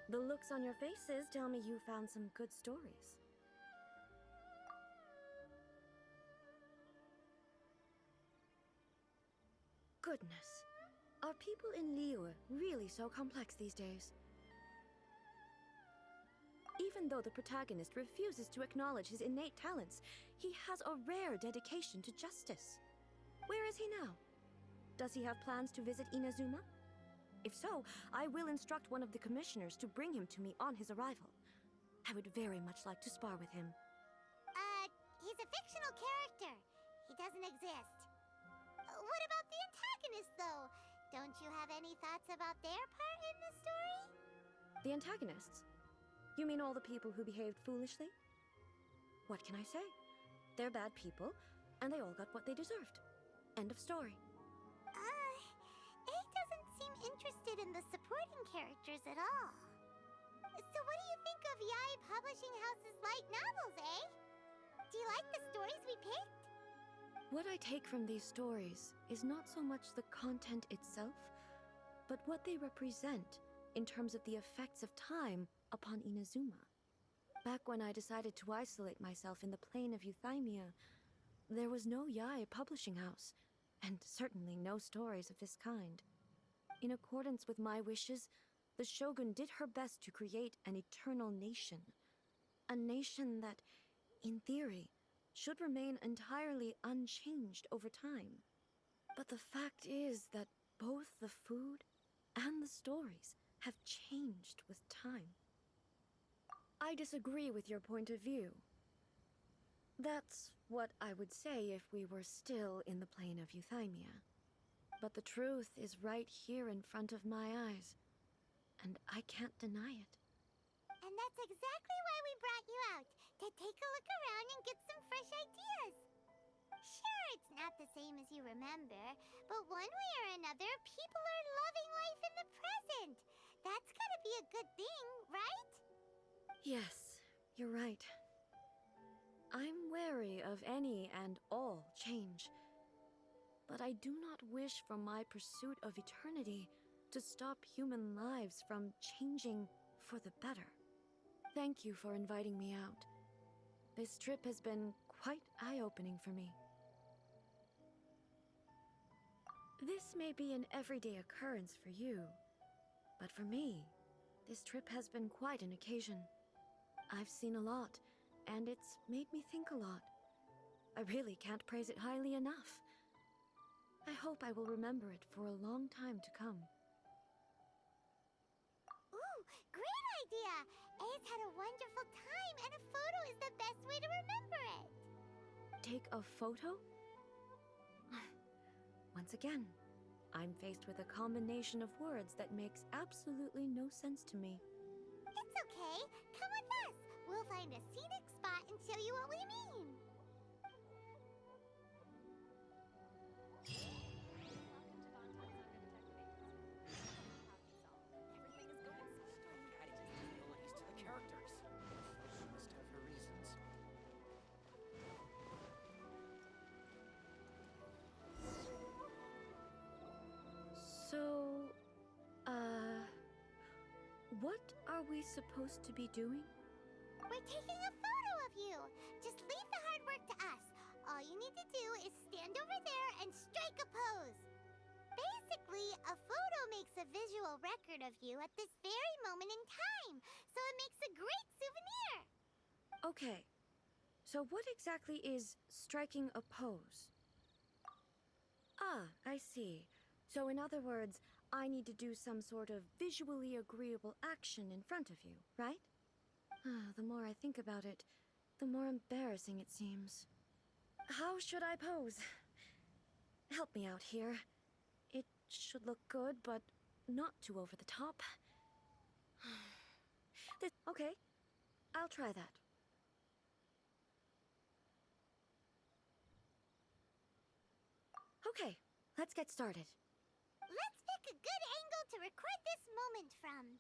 The looks on your faces tell me you found some good stories. Goodness. Are people in Liyue really so complex these days? Even though the protagonist refuses to acknowledge his innate talents, he has a rare dedication to justice. Where is he now? Does he have plans to visit Inazuma? If so, I will instruct one of the commissioners to bring him to me on his arrival. I would very much like to spar with him. He's a fictional character. He doesn't exist. What about the antagonist, though? Don't you have any thoughts about their part in the story? The antagonists? You mean all the people who behaved foolishly? What can I say? They're bad people, and they all got what they deserved. End of story. A doesn't seem interested in the supporting characters at all. So what do you think of Yae Publishing House's light novels, eh? Do you like the stories we picked? What I take from these stories is not so much the content itself, but what they represent in terms of the effects of time upon Inazuma. Back when I decided to isolate myself in the plain of Euthymia, there was no Yae Publishing House, and certainly no stories of this kind. In accordance with my wishes, the Shogun did her best to create an eternal nation. A nation that, in theory, should remain entirely unchanged over time. But the fact is that both the food and the stories have changed with time. I disagree with your point of view. That's what I would say if we were still in the plane of Euthymia. But the truth is right here in front of my eyes, and I can't deny it. And that's exactly why we brought you out, to take a look around and get some fresh ideas. Sure, it's not the same as you remember, but one way or another, people are loving life in the present. That's gotta be a good thing, right? Yes, you're right. I'm wary of any and all change, but I do not wish for my pursuit of eternity to stop human lives from changing for the better. Thank you for inviting me out. This trip has been quite eye-opening for me. This may be an everyday occurrence for you, but for me, this trip has been quite an occasion. I've seen a lot, and it's made me think a lot. I really can't praise it highly enough. I hope I will remember it for a long time to come. Ooh, great idea! A's had a wonderful time, and a photo is the best way to remember it. Take a photo? Once again, I'm faced with a combination of words that makes absolutely no sense to me. It's okay. Come with us. We'll find a scenic spot and show you what we mean. Everything is going so smoothly. I just feel at least to the characters. She must have her reasons. So, what are we supposed to be doing? We're taking a photo of you. Just leave the hard work to us. All you need to do is stand over there and strike a pose. Basically, a photo makes a visual record of you at this very moment in time, so it makes a great souvenir. Okay, so what exactly is striking a pose? Ah, I see. So in other words, I need to do some sort of visually agreeable action in front of you, right? The more I think about it, the more embarrassing it seems. How should I pose? Help me out here. It should look good, but not too over the top. Okay, I'll try that. Okay, let's get started. Let's pick a good angle to record this moment from.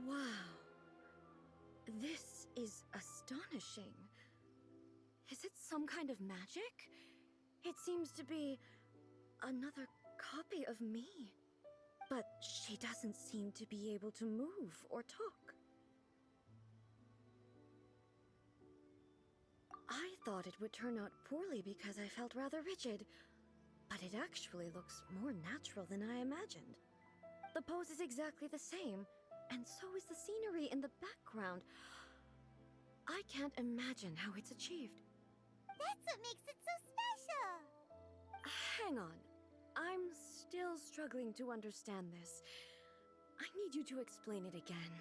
Wow. This is astonishing. Is it some kind of magic? It seems to be another copy of me. But she doesn't seem to be able to move or talk. I thought it would turn out poorly because I felt rather rigid, but it actually looks more natural than I imagined. The pose is exactly the same, and so is the scenery in the background. I can't imagine how it's achieved. That's what makes it so special! Hang on. I'm still struggling to understand this. I need you to explain it again.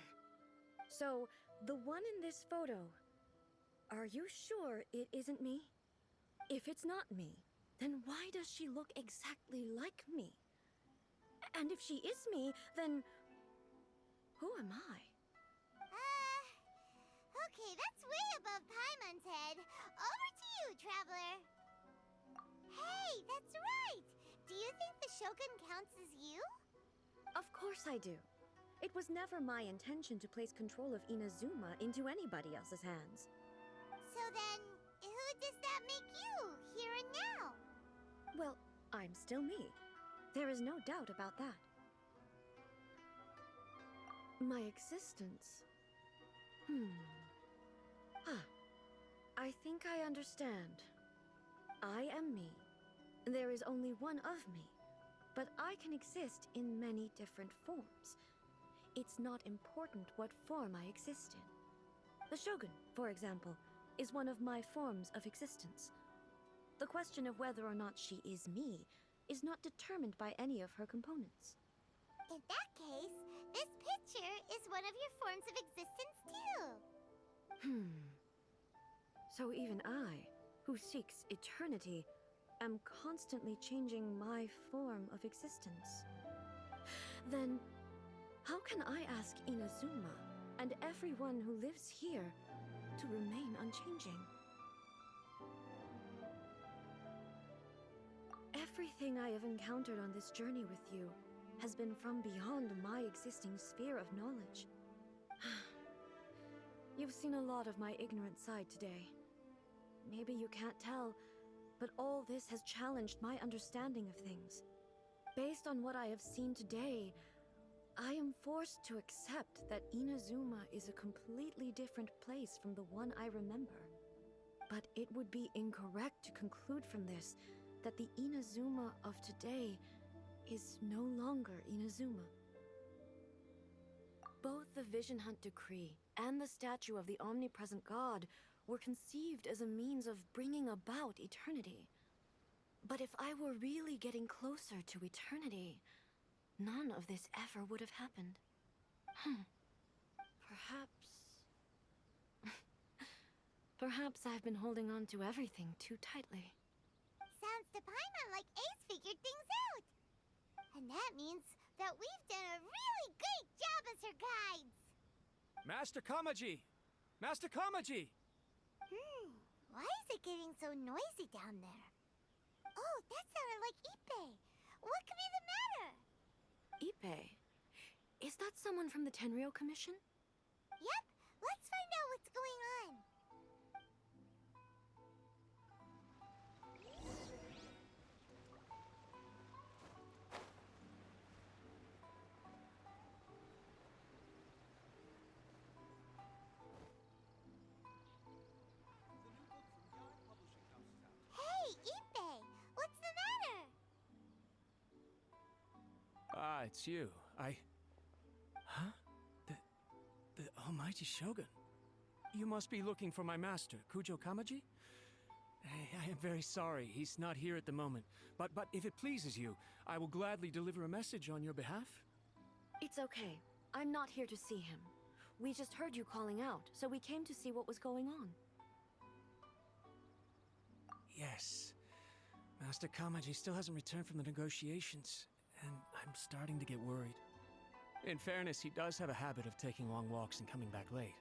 So, the one in this photo, are you sure it isn't me? If it's not me, then why does she look exactly like me? And if she is me, then who am I? Okay, that's way above Paimon's head. Over to you, Traveler. Hey, that's right! Do you think the Shogun counts as you? Of course I do. It was never my intention to place control of Inazuma into anybody else's hands. So then, who does that make you, here and now? Well, I'm still me. There is no doubt about that. My existence. I think I understand. I am me. There is only one of me, but I can exist in many different forms. It's not important what form I exist in. The Shogun, for example, is one of my forms of existence. The question of whether or not she is me is not determined by any of her components. In that case, this picture is one of your forms of existence too. So even I, who seeks eternity, am constantly changing my form of existence. Then, how can I ask Inazuma and everyone who lives here to remain unchanging? Everything I have encountered on this journey with you has been from beyond my existing sphere of knowledge. You've seen a lot of my ignorant side today. Maybe you can't tell, but all this has challenged my understanding of things. Based on what I have seen today, I am forced to accept that Inazuma is a completely different place from the one I remember. But it would be incorrect to conclude from this that the Inazuma of today is no longer Inazuma. Both the Vision Hunt Decree and the statue of the omnipresent god were conceived as a means of bringing about eternity. But if I were really getting closer to eternity, none of this ever would have happened. Perhaps I've been holding on to everything too tightly. Sounds to Paimon like Ace figured things out. And that means that we've done a really great job as her guides. Master Kamaji! Master Kamaji! Why is it getting so noisy down there? Oh, that sounded like Ippei. What could be the matter? Ippei? Is that someone from the Tenryou Commission? Yep, let's find out what's going on. Hey, Ippei, what's the matter? Ah, it's you. Huh? The almighty Shogun. You must be looking for my master, Kujo Kamaji? I am very sorry, he's not here at the moment. But if it pleases you, I will gladly deliver a message on your behalf. It's okay. I'm not here to see him. We just heard you calling out, so we came to see what was going on. Yes. Master Kamaji still hasn't returned from the negotiations, and I'm starting to get worried. In fairness, he does have a habit of taking long walks and coming back late.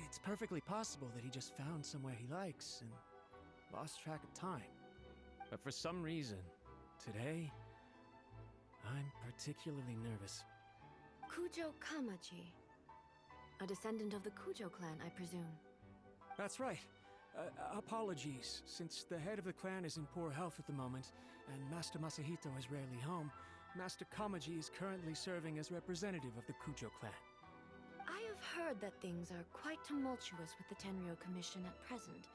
It's perfectly possible that he just found somewhere he likes and lost track of time. But for some reason, today, I'm particularly nervous. Kujo Kamaji. A descendant of the Kujo clan, I presume. That's right. Apologies, since the head of the clan is in poor health at the moment, and Master Masahito is rarely home, Master Kamaji is currently serving as representative of the Kujo clan. I have heard that things are quite tumultuous with the Tenryo Commission at present.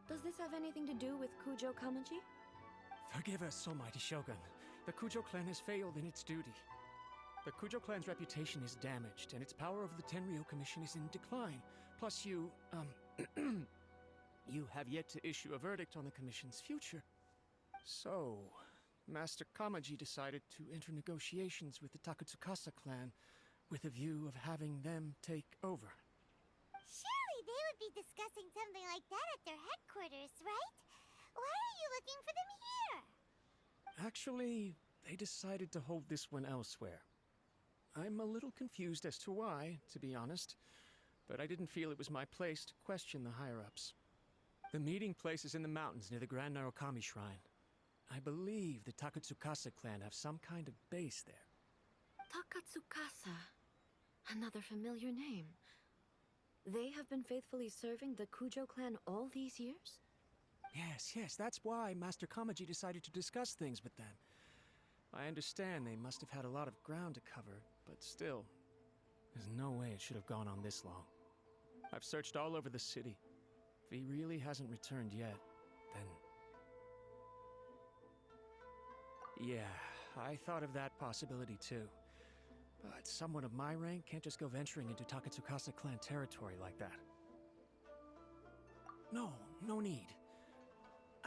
Does this have anything to do with Kujo Kamaji? Forgive us, Almighty Shogun. The Kujo clan has failed in its duty. The Kujo clan's reputation is damaged, and its power over the Tenryo Commission is in decline. Plus you have yet to issue a verdict on the Commission's future. So, Master Kamaji decided to enter negotiations with the Takatsukasa clan with a view of having them take over. Surely they would be discussing something like that at their headquarters, right? Why are you looking for them here? Actually, they decided to hold this one elsewhere. I'm a little confused as to why, to be honest, but I didn't feel it was my place to question the higher-ups. The meeting place is in the mountains near the Grand Narukami Shrine. I believe the Takatsukasa clan have some kind of base there. Takatsukasa. Another familiar name. They have been faithfully serving the Kujo clan all these years? Yes, that's why Master Kamaji decided to discuss things with them. I understand they must have had a lot of ground to cover, but still, there's no way it should have gone on this long. I've searched all over the city. If he really hasn't returned yet, then... Yeah, I thought of that possibility too. But someone of my rank can't just go venturing into Takatsukasa clan territory like that. No need.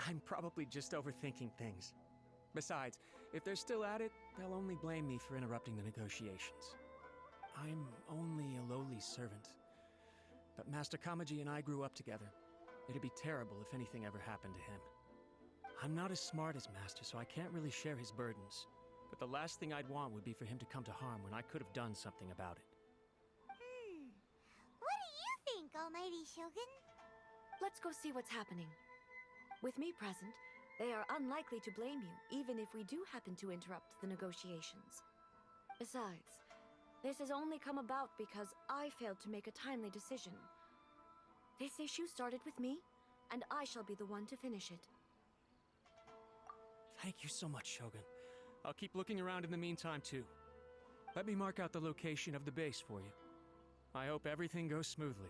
I'm probably just overthinking things. Besides, if they're still at it, they'll only blame me for interrupting the negotiations. I'm only a lowly servant. But Master Kamaji and I grew up together. It'd be terrible if anything ever happened to him. I'm not as smart as Master, so I can't really share his burdens. But the last thing I'd want would be for him to come to harm when I could have done something about it. What do you think, Almighty Shogun? Let's go see what's happening. With me present, they are unlikely to blame you, even if we do happen to interrupt the negotiations. Besides, this has only come about because I failed to make a timely decision. This issue started with me, and I shall be the one to finish it. Thank you so much, Shogun. I'll keep looking around in the meantime, too. Let me mark out the location of the base for you. I hope everything goes smoothly.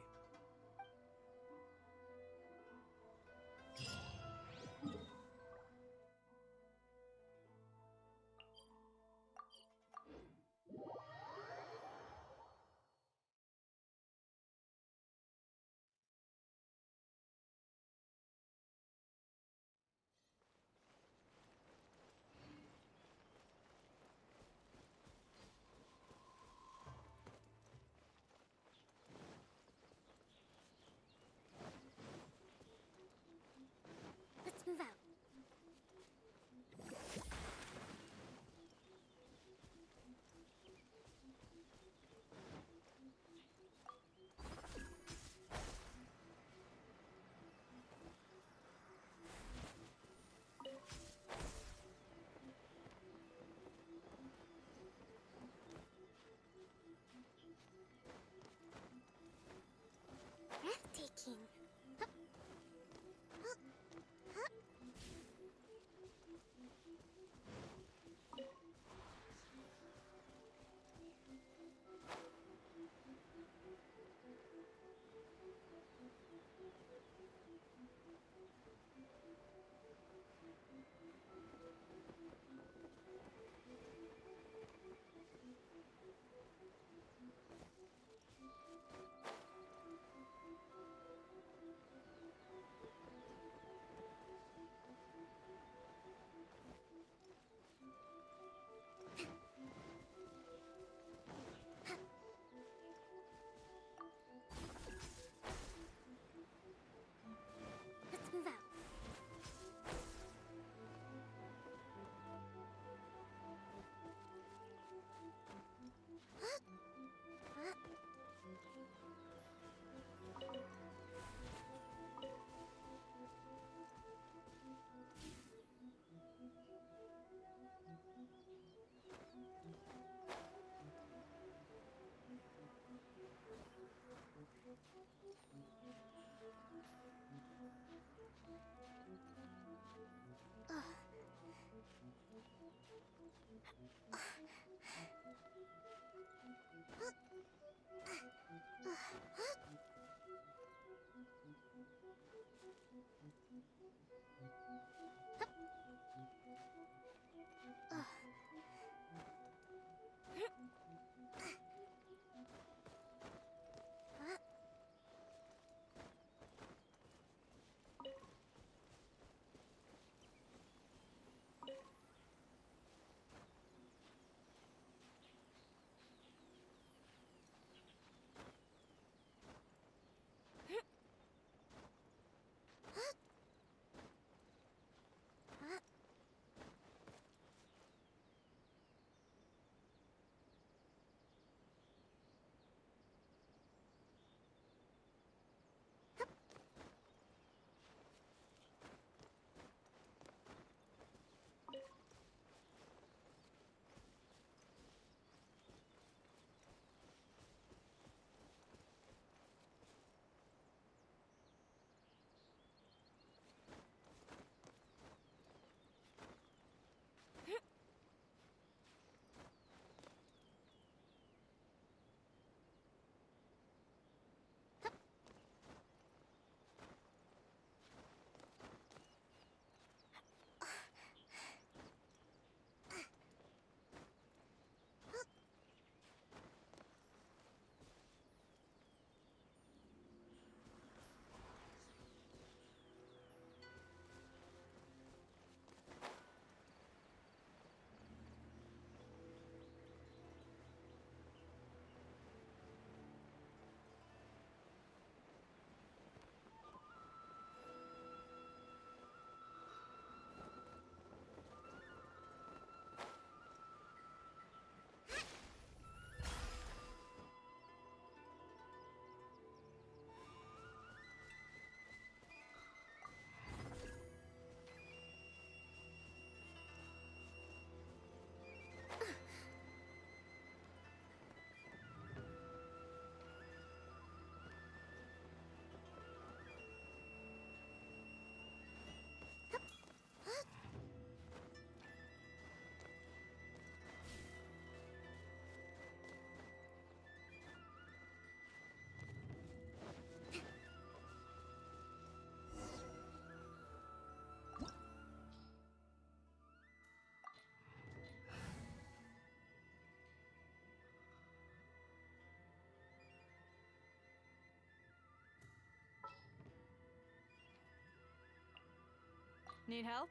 Need help?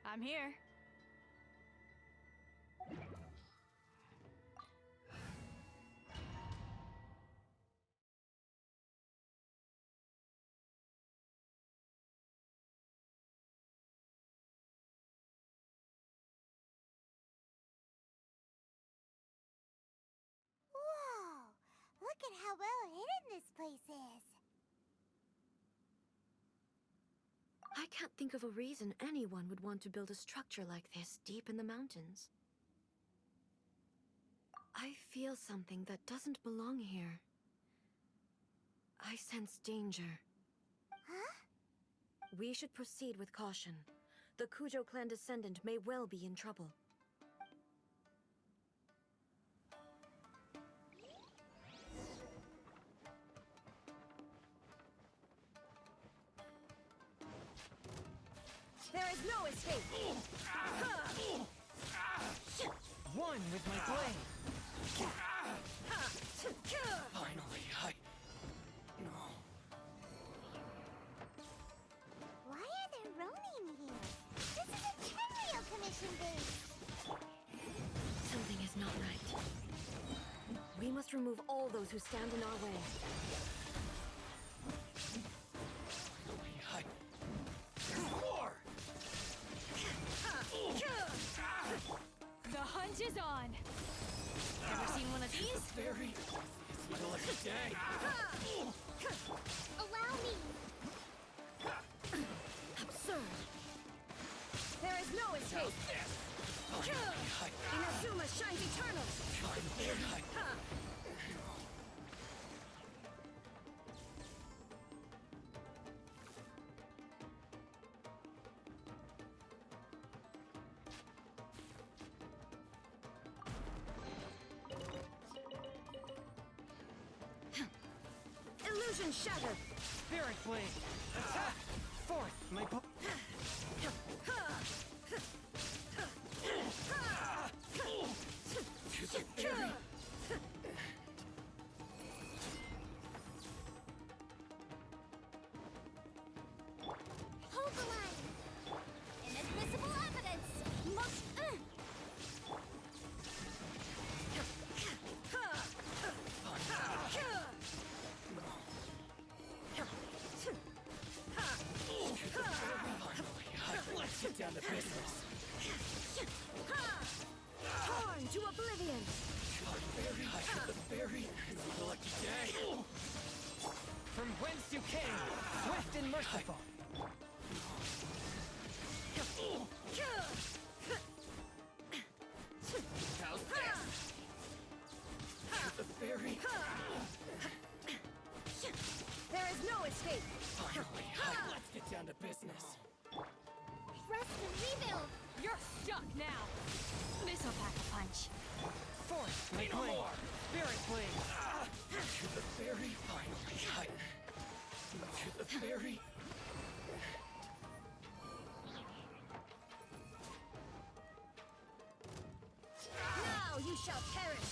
I'm here. Whoa! Look at how well hidden this place is. I can't think of a reason anyone would want to build a structure like this deep in the mountains. I feel something that doesn't belong here. I sense danger. Huh? We should proceed with caution. The Kujo clan descendant may well be in trouble. There is no escape! One with my blade! Finally, No. Why are there Ronin here? This is a Tenryo Commission base! Something is not right. We must remove all those who stand in our way. More! The hunt is on! Ever seen one of these? Very. It's my lucky day. Allow me! Absurd! There is no escape! Inazuma shines eternal! Illusion shattered! Spirit blade. Attack! Fourth, my To the fury. Hold the line! Inadmissible evidence! Must... Let's get down to business. Torn to oblivion! Very high to the very. It's a lucky day. From whence you came, swift and merciful. How's this? To the fairy. There is no escape! Finally, let's get down to business. Rest and rebuild! You're stuck now! This'll pack a punch. Fourth, my blade. Spirit blade. To the fairy. Finally, to the fairy. Now you shall perish!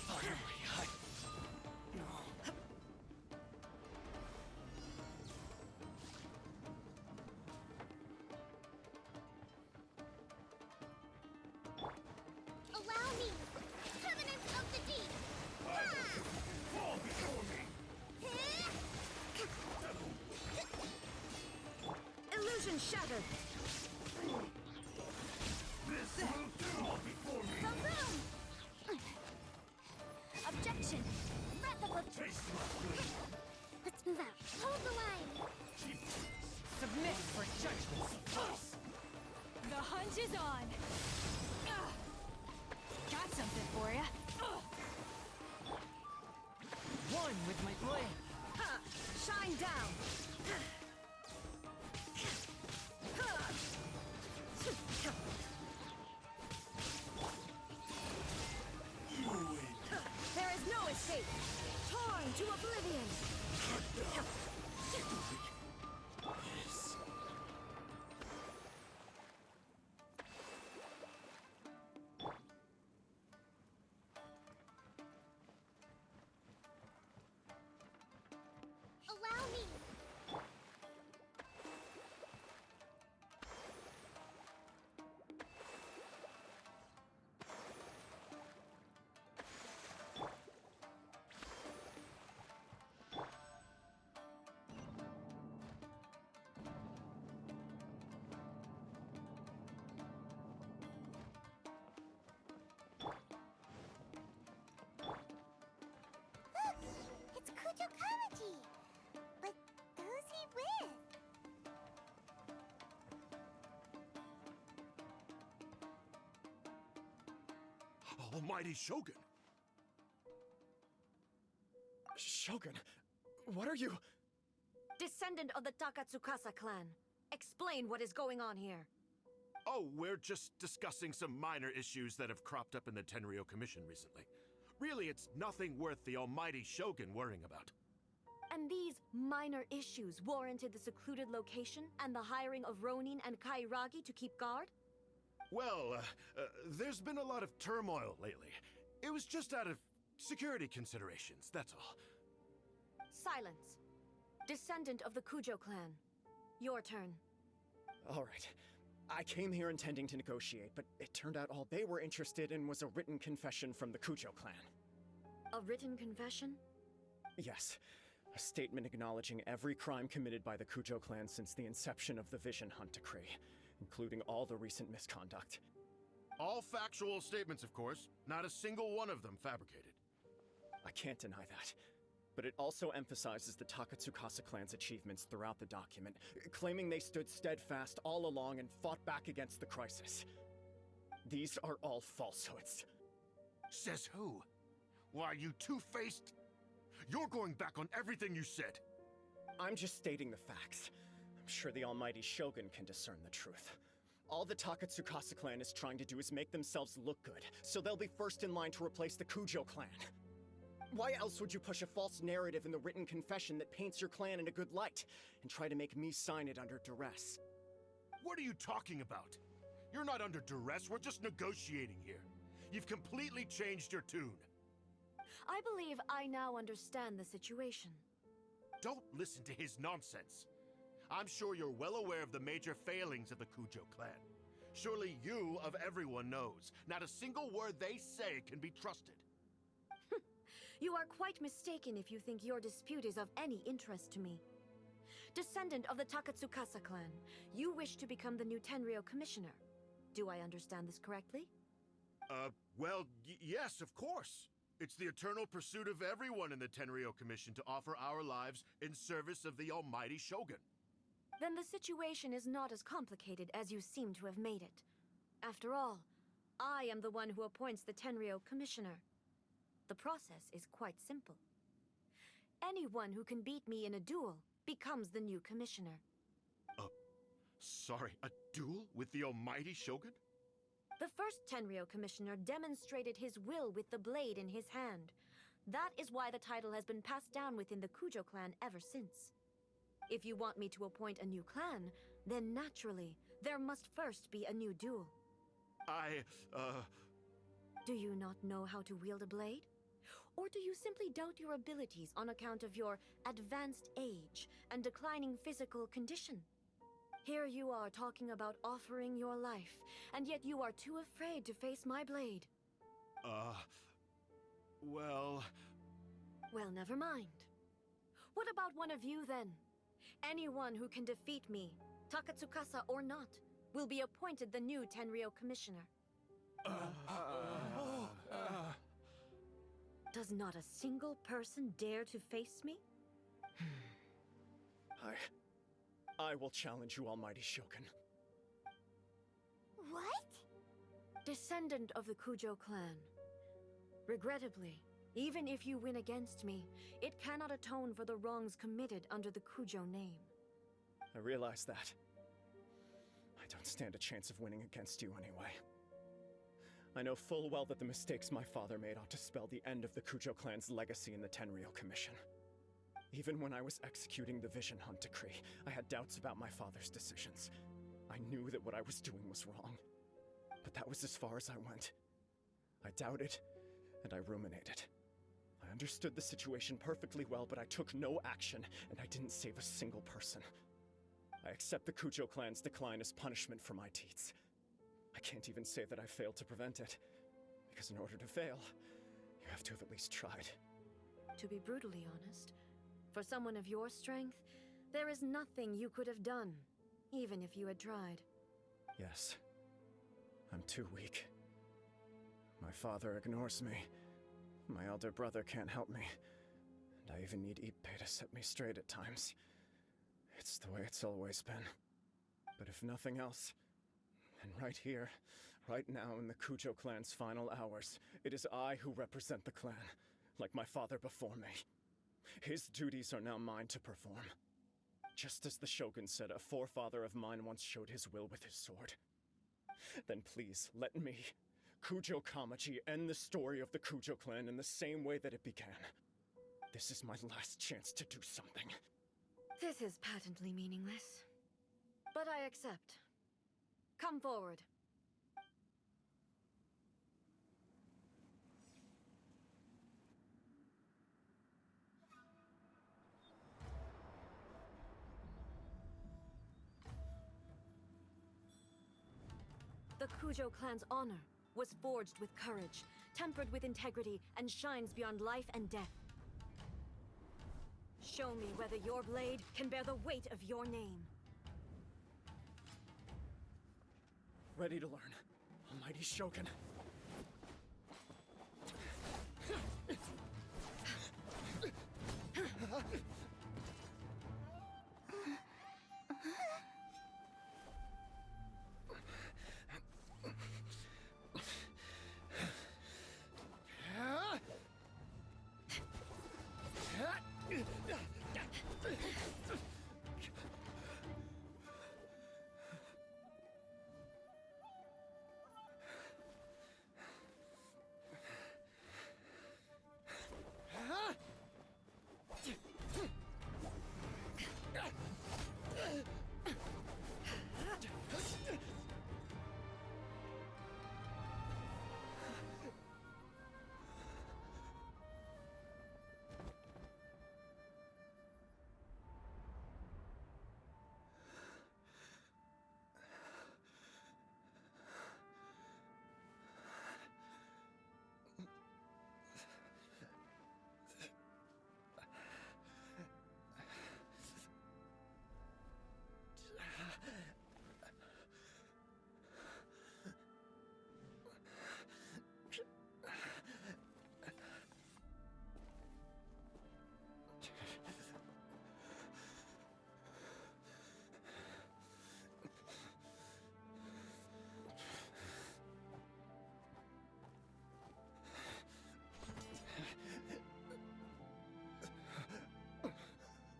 Finally, Allow me! Covenant of the Deep! fall before me. Illusion shattered! This will do before me. Boom! Objection! Breath of a... Let's move out. Hold the line! Submit for judgment. The hunt is on! Got something for ya. One with my blade. Shine down! There is no escape! Torn to oblivion! Allow me! Almighty Shogun! Shogun, what are you? Descendant of the Takatsukasa clan. Explain what is going on here. Oh, we're just discussing some minor issues that have cropped up in the Tenryou Commission recently. Really, it's nothing worth the almighty Shogun worrying about. And these minor issues warranted the secluded location and the hiring of Ronin and Kairagi to keep guard? Well, there's been a lot of turmoil lately. It was just out of security considerations, that's all. Silence. Descendant of the Kujo clan. Your turn. All right. I came here intending to negotiate, but it turned out all they were interested in was a written confession from the Kujo clan. A written confession? Yes. A statement acknowledging every crime committed by the Kujo clan since the inception of the Vision Hunt Decree, including all the recent misconduct. All factual statements, of course. Not a single one of them fabricated. I can't deny that. But it also emphasizes the Takatsukasa clan's achievements throughout the document, claiming they stood steadfast all along and fought back against the crisis. These are all falsehoods. Says who? Why, you two-faced... You're going back on everything you said. I'm just stating the facts. I'm sure the almighty Shogun can discern the truth. All the Takatsukasa clan is trying to do is make themselves look good, so they'll be first in line to replace the Kujo clan. Why else would you push a false narrative in the written confession that paints your clan in a good light, and try to make me sign it under duress? What are you talking about? You're not under duress, we're just negotiating here. You've completely changed your tune. I believe I now understand the situation. Don't listen to his nonsense. I'm sure you're well aware of the major failings of the Kujo clan. Surely you, of everyone, knows. Not a single word they say can be trusted. You are quite mistaken if you think your dispute is of any interest to me. Descendant of the Takatsukasa clan, you wish to become the new Tenryou commissioner. Do I understand this correctly? Well, yes, of course. It's the eternal pursuit of everyone in the Tenryou Commission to offer our lives in service of the almighty Shogun. Then the situation is not as complicated as you seem to have made it. After all, I am the one who appoints the Tenryou commissioner. The process is quite simple. Anyone who can beat me in a duel becomes the new commissioner. Sorry, a duel with the almighty Shogun? The first Tenryou commissioner demonstrated his will with the blade in his hand. That is why the title has been passed down within the Kujo clan ever since. If you want me to appoint a new clan, then naturally, there must first be a new duel. Do you not know how to wield a blade? Or do you simply doubt your abilities on account of your advanced age and declining physical condition? Here you are talking about offering your life, and yet you are too afraid to face my blade. Well, never mind. What about one of you, then? Anyone who can defeat me, Takatsukasa or not, will be appointed the new Tenryou commissioner. Does not a single person dare to face me? I will challenge you, almighty Shogun. What? Descendant of the Kujo clan. Regrettably, even if you win against me, it cannot atone for the wrongs committed under the Kujo name. I realize that. I don't stand a chance of winning against you anyway. I know full well that the mistakes my father made ought to spell the end of the Kujo clan's legacy in the Tenryou Commission. Even when I was executing the Vision Hunt Decree, I had doubts about my father's decisions. I knew that what I was doing was wrong. But that was as far as I went. I doubted, and I ruminated. I understood the situation perfectly well, but I took no action, and I didn't save a single person. I accept the Kujo clan's decline as punishment for my deeds. I can't even say that I failed to prevent it, because in order to fail, you have to have at least tried. To be brutally honest, for someone of your strength, there is nothing you could have done, even if you had tried. Yes. I'm too weak. My father ignores me. My elder brother can't help me. And I even need Ippei to set me straight at times. It's the way it's always been. But if nothing else, then right here, Right now, in the Kujo clan's final hours, it is I who represent the clan, like my father before me. His duties are now mine to perform. Just as the Shogun said a forefather of mine once showed his will with his sword. Then please, let me, Kujo Kamaji, end the story of the Kujo clan in the same way that it began. This is my last chance to do something. This is patently meaningless. But I accept. Come forward. The Kujo clan's honor was forged with courage, tempered with integrity, and shines beyond life and death. Show me whether your blade can bear the weight of your name. Ready to learn, Almighty Shogun.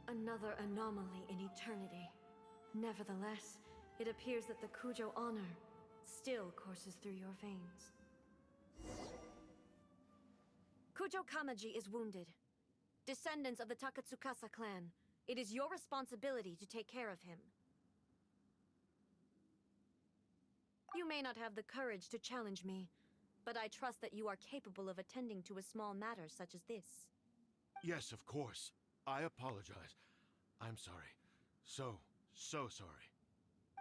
Another anomaly in eternity. Nevertheless, it appears that the Kujo honor still courses through your veins. Kujo Kamaji is wounded. Descendants of the Takatsukasa clan, it is your responsibility to take care of him. You may not have the courage to challenge me, but I trust that you are capable of attending to a small matter such as this. Yes, of course. I apologize. I'm sorry. So sorry.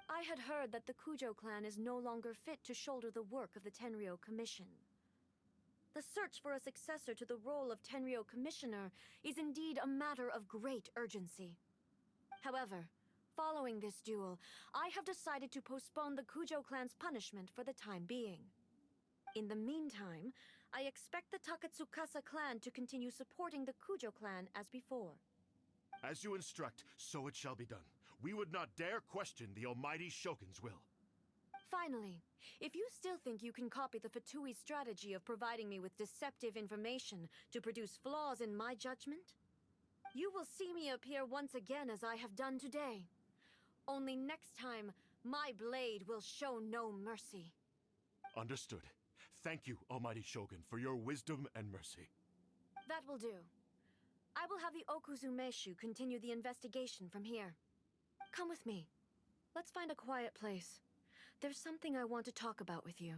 I had heard that the Kujo clan is no longer fit to shoulder the work of the Tenryou Commission. The search for a successor to the role of Tenryou Commissioner is indeed a matter of great urgency. However, following this duel, I have decided to postpone the Kujo clan's punishment for the time being. In the meantime, I expect the Takatsukasa clan to continue supporting the Kujo clan as before. As you instruct, so it shall be done. We would not dare question the Almighty Shogun's will. Finally, if you still think you can copy the Fatui strategy of providing me with deceptive information to produce flaws in my judgment, you will see me appear once again as I have done today. Only next time, my blade will show no mercy. Understood. Thank you, Almighty Shogun, for your wisdom and mercy. That will do. I will have the Okuzumeshu continue the investigation from here. Come with me. Let's find a quiet place. There's something I want to talk about with you.